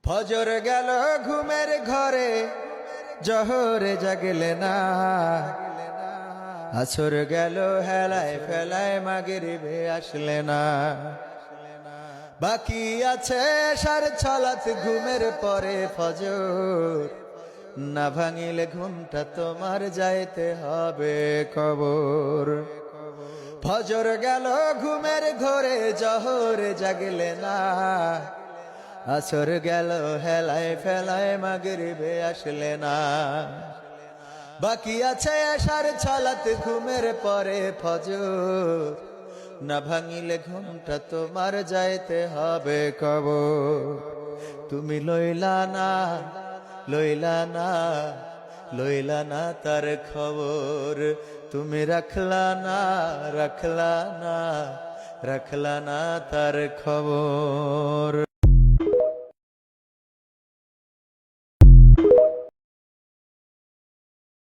ফজর গেল ঘুমের ঘরে, জহরে জাগলে না। আসর গেল হেলায় ফেলায়, মাগরিবে আসলে না। বাকি আছে সাড়ে ছলাত ঘুমের পরে ফজর, না ভাঙিলে ঘুমটা তোমার যাইতে হবে কবর। ফজর গেল ঘুমের ঘরে, জহরে জাগলে না। আসর গেল হেলায় ফেলায়, মাগরিবে আসলে না। বাকি আছে সাড়ে ছলাত ঘুমের পরে ফজর, না ভাঙিলে ঘুমটা তোমার যাইতে হবে কবর। তুমি লইলা না, লইলা না, লইলা না তার খবর। তুমি রাখলা না, রাখলা না, রাখলা না তার খবর।